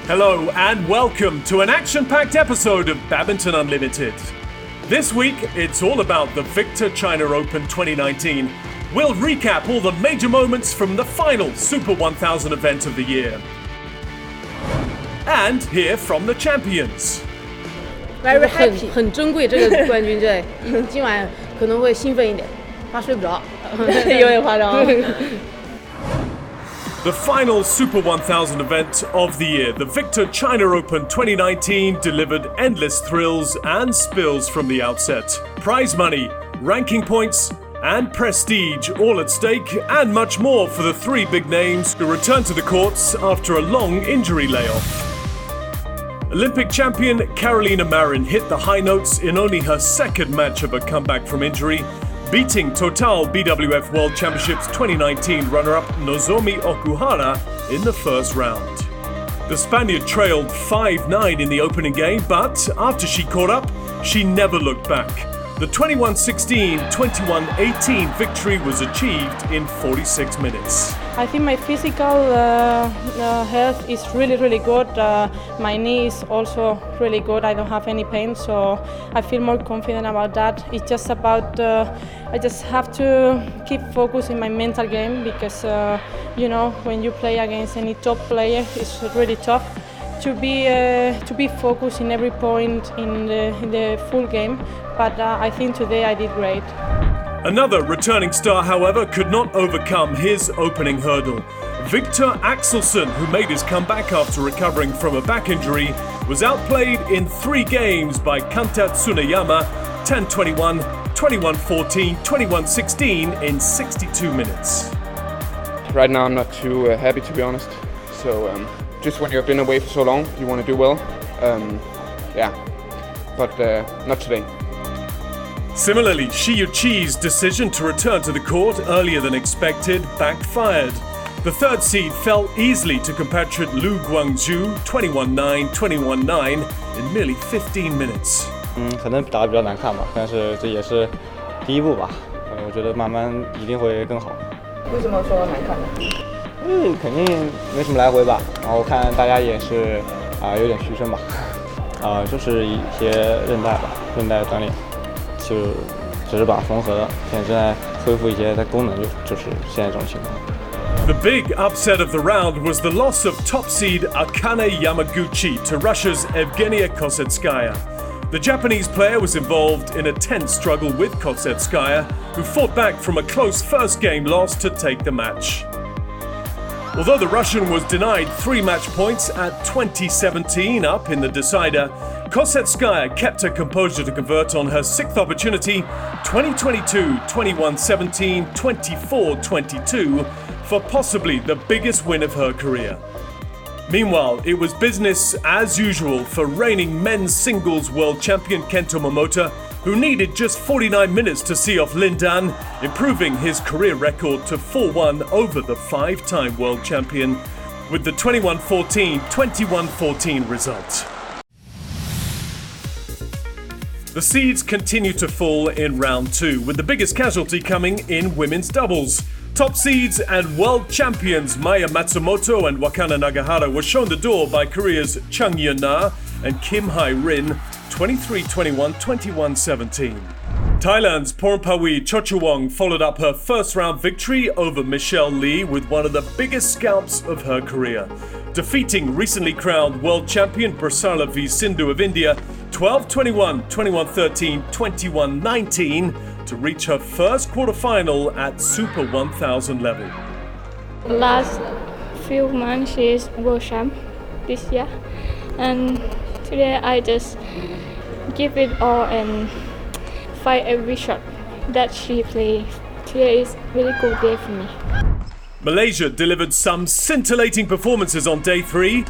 Hello and welcome to an action-packed episode of Badminton Unlimited. This week, it's all about the Victor China Open 2019. We'll recap all the major moments from the final Super 1000 event of the year. And hear from the champions. Very happy. 很珍贵这个冠军队，今晚可能会兴奋一点，怕睡不着，有点夸张。The final Super 1000 event of the year, the Victor China Open 2019, delivered endless thrills and spills from the outset. Prize money, ranking points, and prestige all at stake, and much more for the three big names who returned to the courts after a long injury layoff. Olympic champion Karolina Marin hit the high notes in only her second match of a comeback from injury, beating Total BWF World Championships 2019 runner-up Nozomi Okuhara in the first round. The Spaniard trailed 5-9 in the opening game, but after she caught up, she never looked back. The 21-16, 21-18 victory was achieved in 46 minutes. I think my physical health is really good. My knee is also really good. I don't have any pain, so I feel more confident about that. It's just about I just have to keep focus in my mental game because when you play against any top player, it's really tough to be focused in every point in the full game. But I think today I did great. Another returning star, however, could not overcome his opening hurdle. Victor Axelsson, who made his comeback after recovering from a back injury, was outplayed in 3 games by Kanta Tsuneyama, 10-21, 21-14, 21-16 in 62 minutes. Right now I'm not too happy, to be honest. So just when you've been away for so long, you want to do well. But not today. Similarly, Shiyu Chi's decision to return to the court earlier than expected backfired. The third seed fell easily to compatriot Lu Guangzhou 21-9, 21-9 in merely 15 minutes. 可能打得比较难看吧，但是这也是第一步吧。我觉得慢慢一定会更好。为什么说难看呢？肯定没什么来回吧，然后看大家也是有点虚声吧，就是一些韧带吧，韧带断裂。 就只是把缝合了，现在正在恢复一些它功能，就是现在这种情况。 The big upset of the round was the loss of top seed Akane Yamaguchi to Russia's Evgenia Kosetskaya. The Japanese player was involved in a tense struggle with Kosetskaya, who fought back from a close first game loss to take the match. Although the Russian was denied 3 match points at 20-17 up in the decider, Kosetskaya kept her composure to convert on her 6th opportunity, 20-22, 21-17, 24-22, for possibly the biggest win of her career. Meanwhile, it was business as usual for reigning men's singles world champion Kento Momota, who needed just 49 minutes to see off Lin Dan, improving his career record to 4-1 over the 5-time world champion, with the 21-14, 21-14 result. The seeds continue to fall in round 2, with the biggest casualty coming in women's doubles. Top seeds and world champions Maya Matsumoto and Wakana Nagahara were shown the door by Korea's Chung Yeon-na and Kim Hae-rin, 23-21, 21-17. Thailand's Pornpawi Chochuwong followed up her first-round victory over Michelle Lee with one of the biggest scalps of her career, defeating recently crowned world champion Prasala V. Sindhu of India 12-21, 21-13, 21-19 to reach her first quarter-final at Super 1000 level. Last few months she is world champ this year, and today I just give it all and fight every shot that she plays. Today is a really good day for me. Malaysia delivered some scintillating performances on day 3.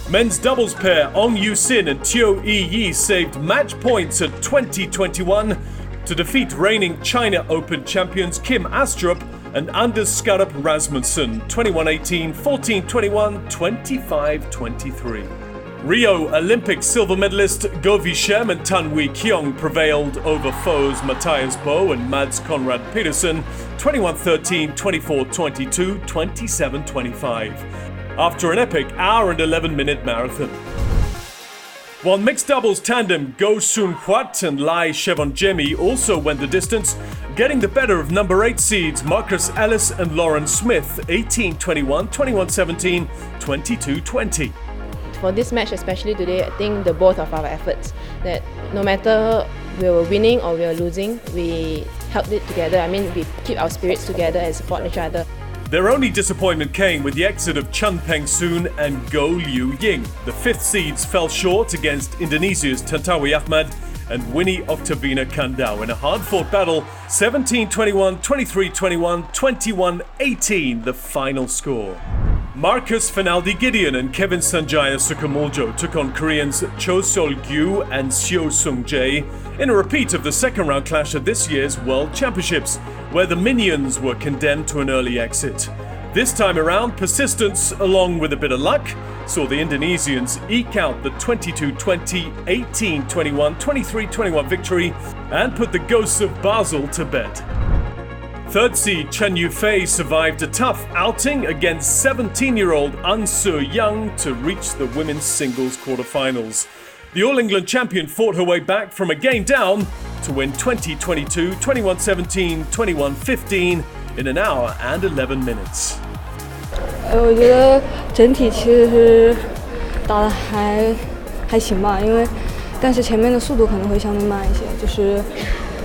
Men's doubles pair Ong Yu Sin and Teo Yi Yi saved match points at 20-21 to defeat reigning China Open champions Kim Astrup and Anders Skarup Rasmussen 21-18, 14-21, 25-23. Rio Olympic silver medalist Go Vishem and Tan Wee Kyung prevailed over foes Matthias Bo and Mads Conrad Petersen 21-13, 24-22, 27-25. after an epic hour and 11-minute marathon. While mixed doubles tandem Go Soon Hwat and Lai Chevonjemi also went the distance, getting the better of number 8 seeds Marcus Ellis and Lauren Smith, 18-21, 21-17, 22-20. For this match, especially today, I think the both of our efforts, that no matter we were winning or we were losing, we held it together. I mean, we keep our spirits together and support each other. Their only disappointment came with the exit of Chun Peng Soon and Go Liu Ying. The 5th seeds fell short against Indonesia's Tantowi Ahmad and Winnie Octavina Kandau in a hard-fought battle, 17-21, 23-21, 21-18, the final score. Marcus Finaldi Gideon and Kevin Sanjaya Sukamuljo took on Koreans Cho Sol-gyu and Seo Sung-jae in a repeat of the second round clash at this year's World Championships, where the Minions were condemned to an early exit. This time around, persistence along with a bit of luck saw the Indonesians eke out the 22-20, 18-21, 23-21 victory and put the ghosts of Basel to bed. 3rd seed Chen Yufei survived a tough outing against 17-year-old An Se-young to reach the women's singles quarterfinals. The All England champion fought her way back from a game down to win 20-22, 21-17, 21-15 in an hour and 11 minutes. 我觉得整体其实是打得还行吧，但是前面的速度可能会相对慢一些，就是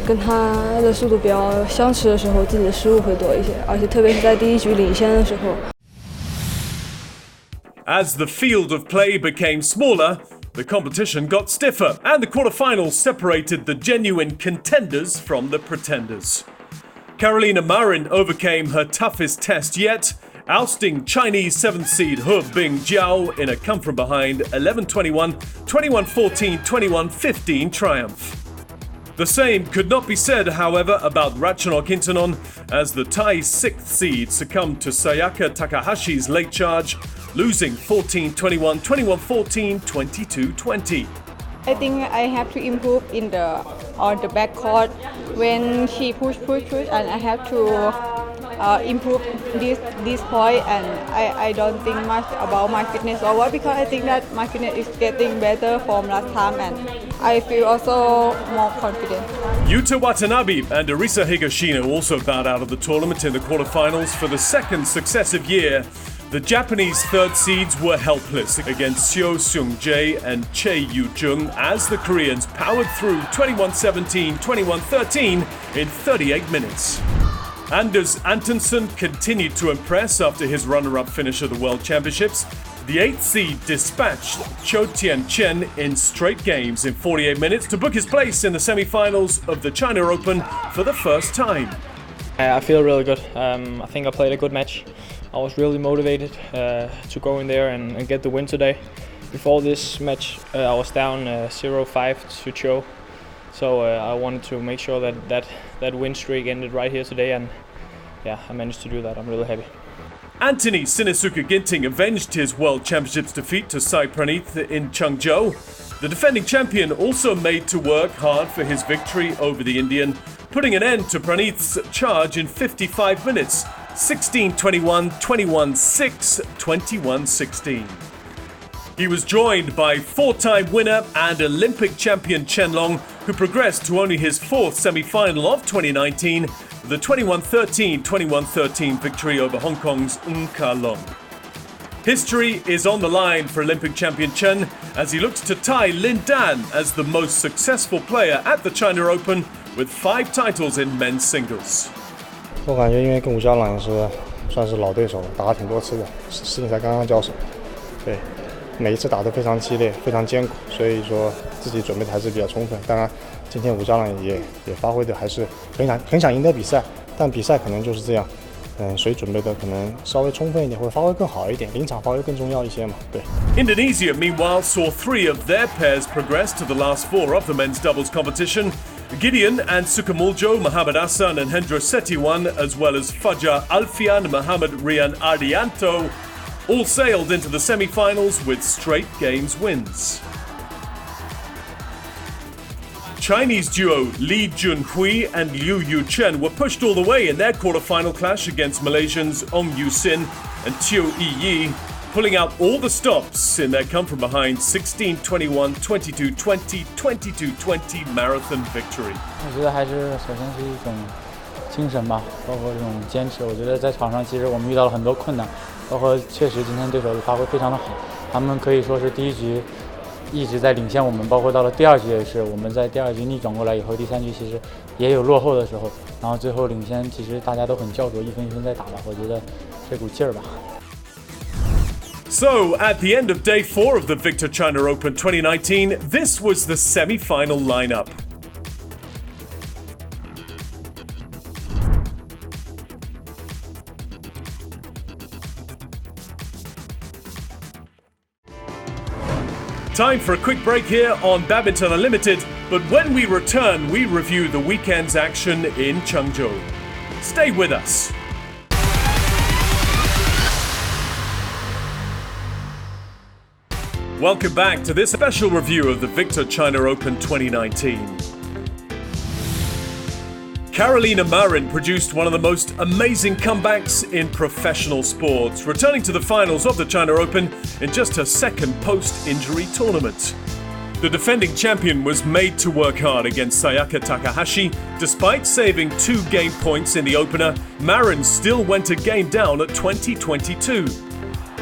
跟他的速度比较相持的时候，自己的失误会多一些，而且特别是在第一局领先的时候。As the field of play became smaller, the competition got stiffer, and the quarterfinals separated the genuine contenders from the pretenders. Karolina Marin overcame her toughest test yet, ousting Chinese 7th seed He Bingjiao in a come-from-behind 11-21, 21-14, 21-15 triumph. The same could not be said, however, about Ratchanok Intanon, as the Thai 6th seed succumbed to Sayaka Takahashi's late charge, losing 14-21, 21-14, 22-20. I think I have to improve on the back court when she push, and I have to improve this point. And I don't think much about my fitness or what, because I think that my fitness is getting better from last time, and I feel also more confident. Yuta Watanabe and Arisa Higashino also bowed out of the tournament in the quarterfinals for the 2nd successive year. The Japanese 3rd seeds were helpless against Seo Sung-jae and Chae Yu-jung as the Koreans powered through 21-17, 21-13 in 38 minutes. Anders Antonsen continued to impress after his runner-up finish at the World Championships. The 8th seed dispatched Cho Tien-chen in straight games in 48 minutes to book his place in the semi-finals of the China Open for the first time. I feel really good. I think I played a good match. I was really motivated to go in there and get the win today. Before this match, I was down 0-5 to Cho, so I wanted to make sure that win streak ended right here today, and yeah, I managed to do that. I'm really happy. Anthony Sinisuka Ginting avenged his World Championships defeat to Sai Praneeth in Changzhou. The defending champion also made to work hard for his victory over the Indian, putting an end to Praneeth's charge in 55 minutes, 16-21, 21-6, 21-16. He was joined by 4-time winner and Olympic champion Chen Long, who progressed to only his 4th semi-final of 2019, the 21-13, 21-13 victory over Hong Kong's Ng Ka Long. History is on the line for Olympic champion Chen as he looks to tie Lin Dan as the most successful player at the China Open with 5 titles in men's singles. 我感觉因为跟吴家朗也是算是老对手了，打了挺多次的，世锦赛刚刚交手，对，每一次打得非常激烈，非常艰苦，所以说自己准备的还是比较充分。当然，今天吴家朗也发挥的还是很想赢得比赛，但比赛可能就是这样，谁准备的可能稍微充分一点，会发挥更好一点，临场发挥更重要一些嘛，对。Indonesia, meanwhile, saw 3 of their pairs progress to the last 4 of the men's doubles competition. Gideon and Sukamuljo, Muhammad Hassan and Hendro Setiwan, as well as Fajar Alfian, Muhammad Rian Ardianto, all sailed into the semi-finals with straight games wins. Chinese duo Li Junhui and Liu Yuchen were pushed all the way in their quarter-final clash against Malaysians Ong Yu Sin and Teo Yi, pulling out all the stops in their come-from-behind 16-21, 22-20, 22-20 marathon victory. 我觉得还是首先是一种精神吧，包括这种坚持。我觉得在场上其实我们遇到了很多困难，包括确实今天对手的发挥非常的好，他们可以说是第一局一直在领先我们，包括到了第二局也是，我们在第二局逆转过来以后，第三局其实也有落后的时候，然后最后领先，其实大家都很焦灼，一分一分在打吧。我觉得这股劲儿吧。So, at the end of day 4 of the Victor China Open 2019, this was the semi-final lineup. Time for a quick break here on Badminton Unlimited, but when we return, we review the weekend's action in Changzhou. Stay with us. Welcome back to this special review of the Victor China Open 2019. Karolina Marin produced one of the most amazing comebacks in professional sports, returning to the finals of the China Open in just her second post-injury tournament. The defending champion was made to work hard against Sayaka Takahashi. Despite saving 2 game points in the opener, Marin still went a game down at 20-22.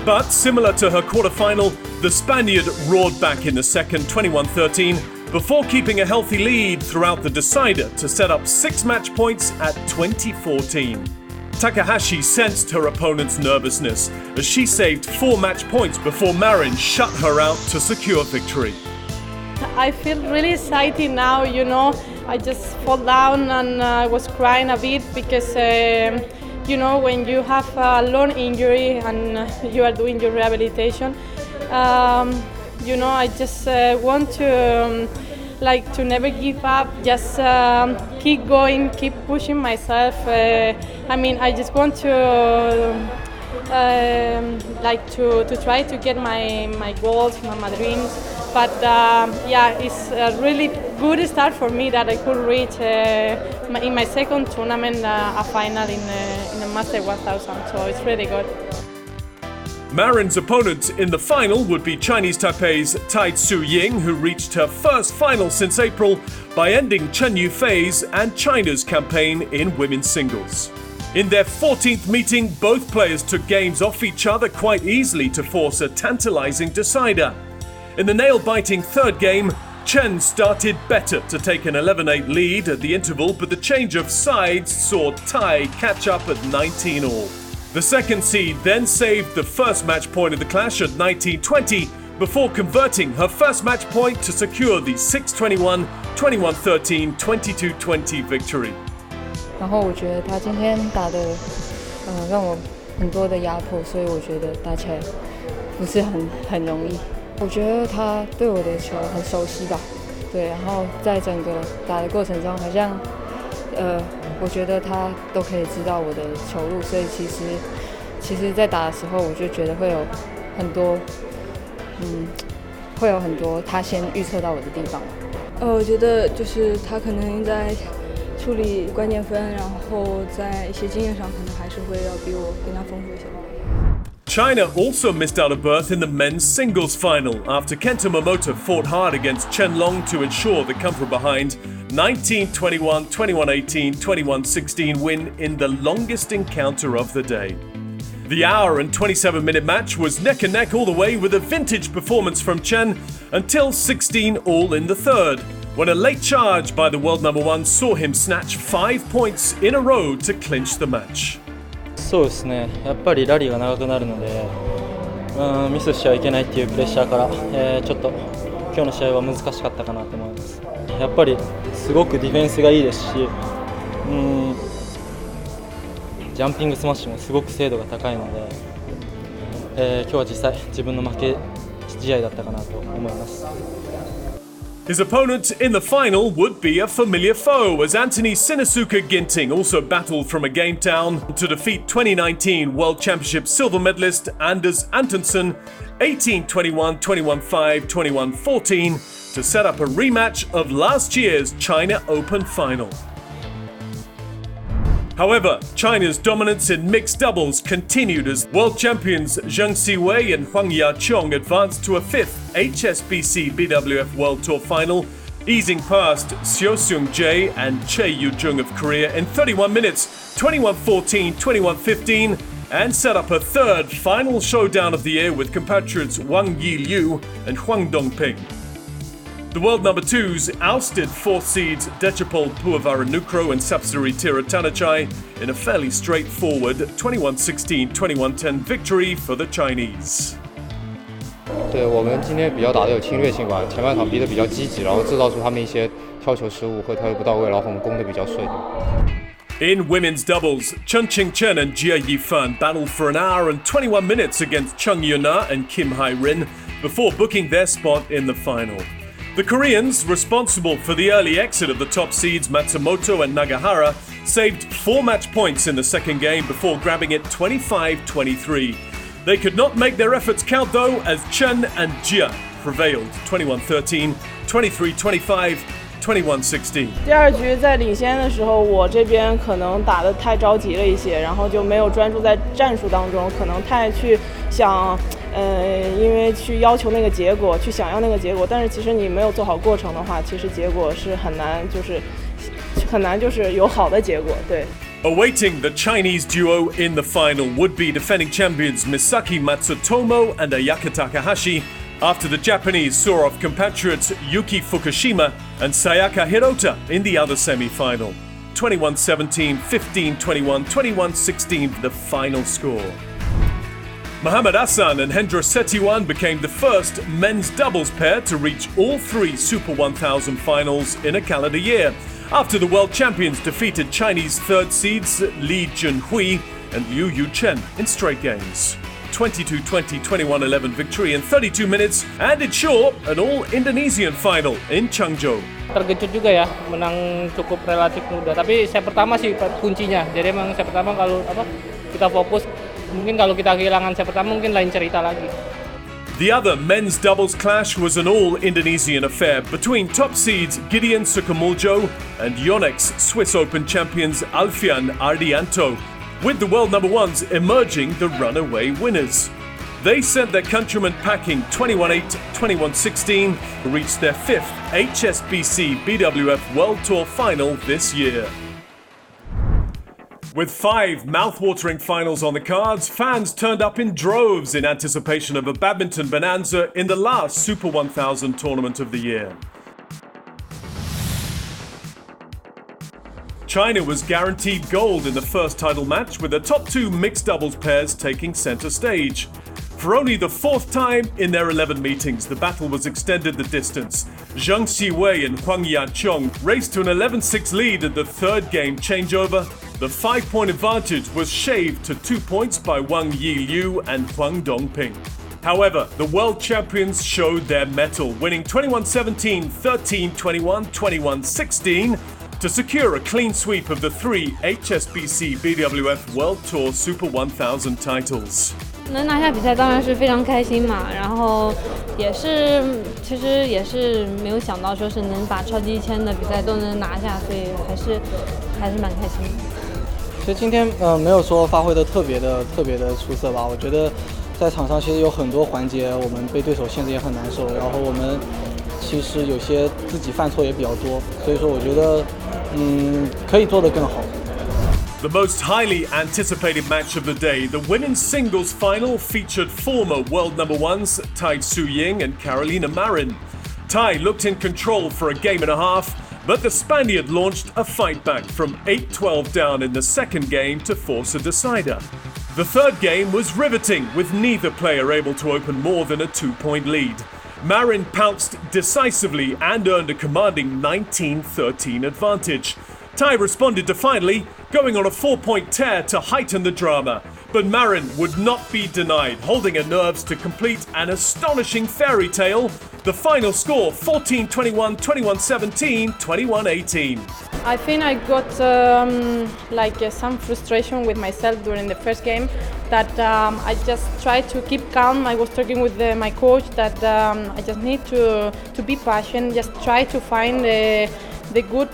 But similar to her quarterfinal, the Spaniard roared back in the second 21-13 before keeping a healthy lead throughout the decider to set up 6 match points at 20-14. Takahashi sensed her opponent's nervousness as she saved 4 match points before Marin shut her out to secure victory. I feel really excited now, you know. I just fall down and I was crying a bit because, you know, when you have a long injury and you are doing your rehabilitation, you know, I just want to to never give up, just keep going, keep pushing myself. I mean, I just want to to try to get my goals, my dreams. But yeah, it's a really good start for me that I could reach in my second tournament a final in the Master 1000. So it's really good. Marin's opponent in the final would be Chinese Taipei's Tai Tzu Ying, who reached her first final since April by ending Chen Yufei's and China's campaign in women's singles. In their 14th meeting, both players took games off each other quite easily to force a tantalizing decider. In the nail-biting third game, Chen started better to take an 11-8 lead at the interval, but the change of sides saw Tai catch up at 19-all. The second seed then saved the first match point of the clash at 19-20 before converting her first match point to secure the 6-21, 21-13, 22-20 victory. 然后我觉得他今天打的让我很多的压迫，所以我觉得打起来不是很容易。我觉得他对我的球很熟悉吧，对，然后在整个打的过程中，好像我觉得他都可以知道我的球路，所以其实在打的时候，我就觉得会有很多他先预测到我的地方。我觉得就是他可能在处理关键分，然后在一些经验上可能还是会要比我更加丰富一些。China also missed out a berth in the men's singles final after Kenta Momota fought hard against Chen Long to ensure the come-from-behind 19-21, 21-18, 21-16 win in the longest encounter of the day. The hour and 27-minute match was neck and neck all the way with a vintage performance from Chen until 16-all in the third, when a late charge by the world number 1 saw him snatch 5 points in a row to clinch the match. そうですね、やっぱりラリーが長くなるので、ミスしちゃいけないっていうプレッシャーから、ちょっと今日の試合は難しかったかなと思います。やっぱりすごくディフェンスがいいですし、ジャンピングスマッシュもすごく精度が高いので、今日は実際自分の負け試合だったかなと思います。His opponent in the final would be a familiar foe, as Anthony Sinisuka Ginting also battled from a game down to defeat 2019 World Championships silver medalist Anders Antonsen 18-21, 21-5, 21-14 to set up a rematch of last year's China Open final. However, China's dominance in mixed doubles continued as world champions Zheng Siwei and Huang Yaqiong advanced to a fifth HSBC BWF World Tour final, easing past Seo Seung-jae and Chae Yu-jung of Korea in 31 minutes, 21-14, 21-15, and set up a third final showdown of the year with compatriots Wang Yi-liu and Huang Dongping. The world number twos ousted fourth seeds Dechapol Puavaranukroh and Sapsiree Thiratanachai in a fairly straightforward 21-16, 21-10 victory for the Chinese. 对我们今天比较打得有侵略性吧，前半场逼得比较积极，然后制造出他们一些跳球失误和跳球不到位，然后我们攻得比较碎。 In women's doubles, Chen Qingchen and Jia Yifan battled for an hour and 21 minutes against Chung Yuna and Kim Hai-rin before booking their spot in the final. The Koreans, responsible for the early exit of the top seeds Matsumoto and Nagahara, saved 4 match points in the second game before grabbing it 25-23. They could not make their efforts count though, as Chen and Jia prevailed 21-13, 23-25, 21-16. 第二局在领先的时候，我这边可能打得太着急了一些，然后就没有专注在战术当中，可能太去想，因为去要求那个结果，去想要那个结果，但是其实你没有做好过程的话，其实结果是很难，就是有好的结果，对。 Awaiting the Chinese duo in the final would be defending champions Misaki Matsutomo and Ayaka Takahashi after the Japanese saw off compatriots Yuki Fukushima and Sayaka Hirota in the other semi-final. 21-17, 15-21, 21-16 the final score. Muhammad Hassan and Hendra Setiwan became the first men's doubles pair to reach all 3 Super 1000 finals in a calendar year, after the world champions defeated Chinese third seeds Li Junhui and Liu Yuchen in straight games. 22-20, 21-11 victory in 32 minutes and ensure an all-Indonesian final in Changzhou. Terkejut juga ya, menang cukup relatif mudah. Tapi set pertama sih kuncinya. Jadi emang set pertama kalau kita fokus, mungkin kalau kita kehilangan set pertama mungkin lain cerita lagi. The other men's doubles clash was an all-Indonesian affair between top seeds Gideon Sukamuljo and Yonex Swiss Open champions Alfian Ardianto, with the world number ones emerging the runaway winners. They sent their countrymen packing 21-8, 21-16 to reach their 5th HSBC BWF World Tour final this year. With 5 mouth-watering finals on the cards, fans turned up in droves in anticipation of a badminton bonanza in the last Super 1000 tournament of the year. China was guaranteed gold in the first title match, with the top 2 mixed doubles pairs taking centre stage. For only the 4th time in their 11 meetings, the battle was extended the distance. Zheng Siwei and Huang Yaqiong raced to an 11-6 lead at the third game changeover. The 5-point advantage was shaved to 2 points by Wang Yi-liu and Huang Dongping. However, the world champions showed their mettle, winning 21-17, 13-21, 21-16 to secure a clean sweep of the 3 HSBC BWF World Tour Super 1000 titles. 能拿下比赛当然是非常开心嘛，然后其实也是没有想到说是能把超级1000的比赛都能拿下，所以还是蛮开心的。其实今天没有说发挥的特别的出色吧，我觉得在场上其实有很多环节我们被对手限制也很难受，然后我们其实有些自己犯错也比较多，所以说我觉得可以做得更好。 The most highly anticipated match of the day, the women's singles final, featured former world number ones Tai Tzu-ying and Karolina Marin. Tai looked in control for a game and a half, but the Spaniard launched a fight back from 8-12 down in the second game to force a decider. The third game was riveting, with neither player able to open more than a 2-point lead. Marin pounced decisively and earned a commanding 19-13 advantage. Tai responded defiantly, going on a 4-point tear to heighten the drama. But Marin would not be denied, holding her nerves to complete an astonishing fairy tale. The final score, 14-21, 21-17, 21-18. I think I got some frustration with myself during the first game, that I just tried to keep calm. I was talking with my coach that I just need to be patient, just try to find the good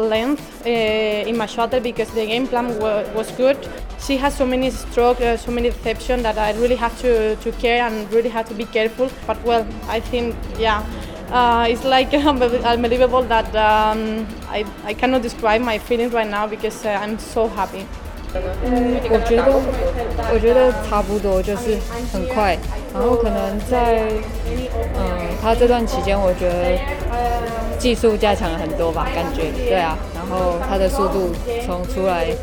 length in my shuttle because the game plan was good. She has so many strokes, so many deception that I really have to care and really have to be careful. But well, I think, it's like unbelievable that I cannot describe my feelings right now because I'm so happy. 我觉得差不多，就是很快，然后可能在他这段期间，我觉得技术加强了很多吧，感觉对啊，然后他的速度从出来，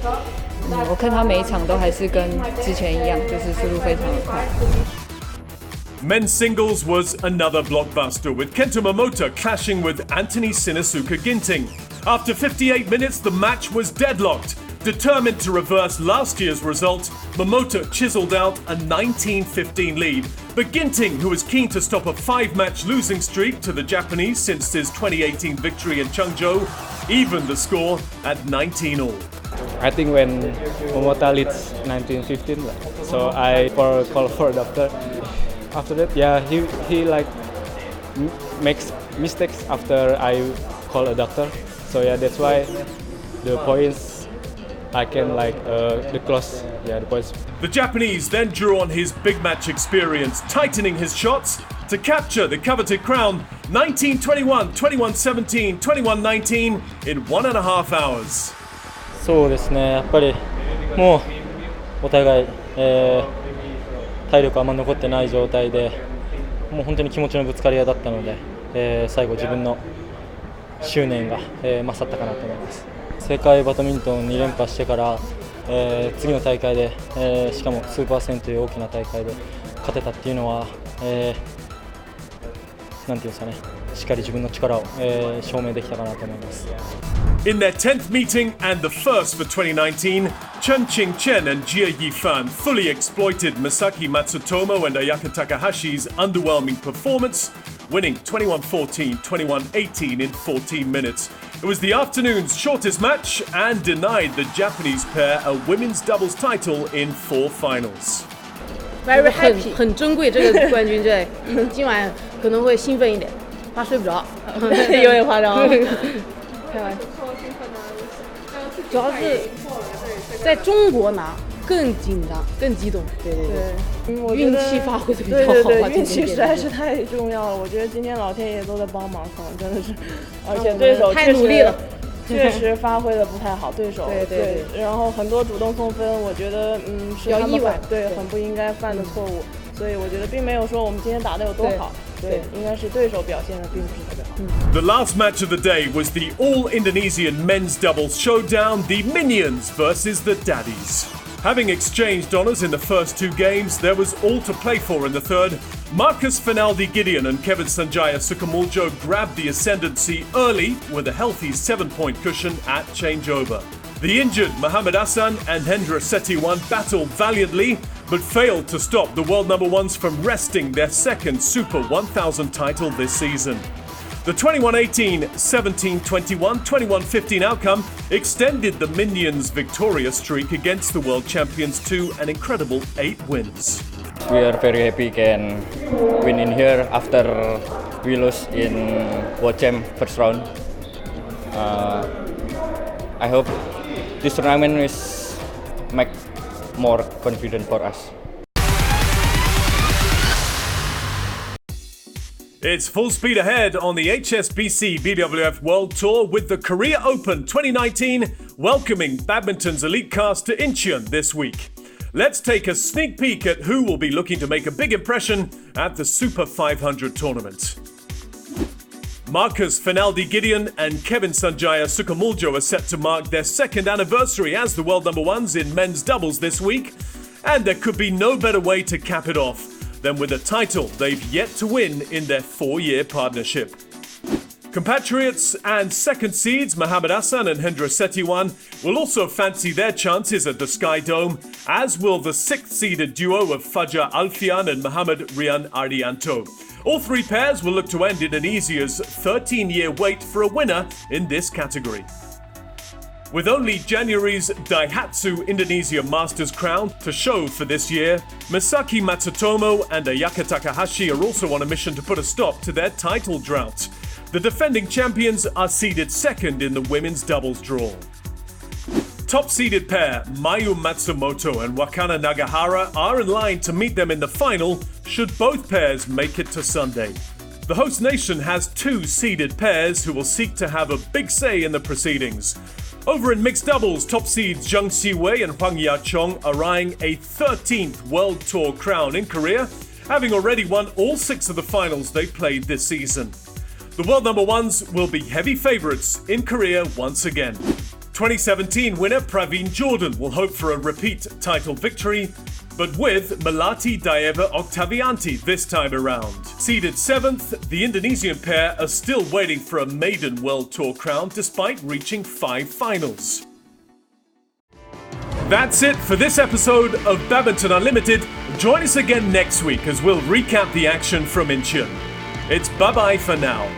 我看他每一场都还是跟之前一样，就是速度非常的快。 Men's singles was another blockbuster, with Kento Momota clashing with Anthony Sinisuka Ginting. After 58 minutes, the match was deadlocked. Determined to reverse last year's result, Momota chiseled out a 19-15 lead. But Ginting, who was keen to stop a 5-match losing streak to the Japanese since his 2018 victory in Changzhou, evened the score at 19-all. I think when Momota leads 19-15, so I call for a doctor. After that, he like makes mistakes after I call a doctor. So that's why the points I can the close, the points. The Japanese then drew on his big match experience, tightening his shots to capture the coveted crown 19-21, 21-17, 21-19 in 1.5 hours. そうですね、やっぱりもうお互い、体力あんま残ってない状態で、もう本当に気持ちのぶつかり合いだったので、最後自分の執念が、勝ったかなと思います。世界バドミントン2連覇してから、次の大会で、しかもスーパー戦という大きな大会で勝てたっていうのは、なんていうんですかね、しっかり自分の力を、証明できたかなと思います。In their 10th meeting and the first for 2019, Chen Qingchen and Jia Yifan fully exploited Misaki Matsutomo and Ayaka Takahashi's underwhelming performance, winning 21-14, 21-18 in 14 minutes. It was the afternoon's shortest match and denied the Japanese pair a women's doubles title in 4 finals. Very happy， 很珍贵这个冠军队，今晚可能会兴奋一点，怕睡不着，有点夸张。开玩笑，主要是在中国拿更紧张、更激动。对，运气发挥的比较好吧。运气实在是太重要了。我觉得今天老天爷都在帮忙，真的是，而且对手太努力了。确实发挥的不太好，对手对，然后很多主动送分，我觉得是他们很不应该犯的错误，所以我觉得并没有说我们今天打的有多好，对，应该是对手表现的并不是特别好。The last match of the day was the all-Indonesian men's doubles showdown, the Minions versus the Daddies. Having exchanged honours in the first 2 games, there was all to play for in the third. Marcus Finaldi-Gideon and Kevin Sanjaya Sukamuljo grabbed the ascendancy early with a healthy 7-point cushion at changeover. The injured Mohamed Hassan and Hendra Setiwan battled valiantly, but failed to stop the world number ones from wresting their second Super 1000 title this season. The 21-18, 17-21, 21-15 outcome extended the Minions' victorious streak against the world champions to an incredible 8 wins. We are very happy can win in here after we lose in World Champ first round. I hope this tournament is make more confident for us. It's full speed ahead on the HSBC BWF World Tour with the Korea Open 2019 welcoming badminton's elite cast to Incheon this week. Let's take a sneak peek at who will be looking to make a big impression at the Super 500 tournament. Marcus Finaldi-Gideon and Kevin Sanjaya Sukamuljo are set to mark their 2nd anniversary as the world number ones in men's doubles this week, and there could be no better way to cap it off than with a title they've yet to win in their 4-year partnership. Compatriots and second seeds Mohamed Hassan and Hendra Setiwan will also fancy their chances at the Sky Dome, as will the 6th-seeded duo of Fajar Alfian and Mohamed Rian Ardianto. All 3 pairs will look to end Indonesia's 13-year wait for a winner in this category. With only January's Daihatsu Indonesia Masters crown to show for this year, Misaki Matsutomo and Ayaka Takahashi are also on a mission to put a stop to their title drought. The defending champions are seeded second in the women's doubles draw. Top-seeded pair Mayu Matsumoto and Wakana Nagahara are in line to meet them in the final should both pairs make it to Sunday. The host nation has two seeded pairs who will seek to have a big say in the proceedings. Over in mixed doubles, top seeds Zheng Siwei and Huang Yachong are eyeing a 13th World Tour crown in Korea, having already won all 6 of the finals they played this season. The world number ones will be heavy favourites in Korea once again. 2017 winner Praveen Jordan will hope for a repeat title victory, but with Melati Daeva Octavianti this time around. Seeded 7th, the Indonesian pair are still waiting for a maiden World Tour crown despite reaching 5 finals. That's it for this episode of Badminton Unlimited. Join us again next week as we'll recap the action from Incheon. It's bye-bye for now.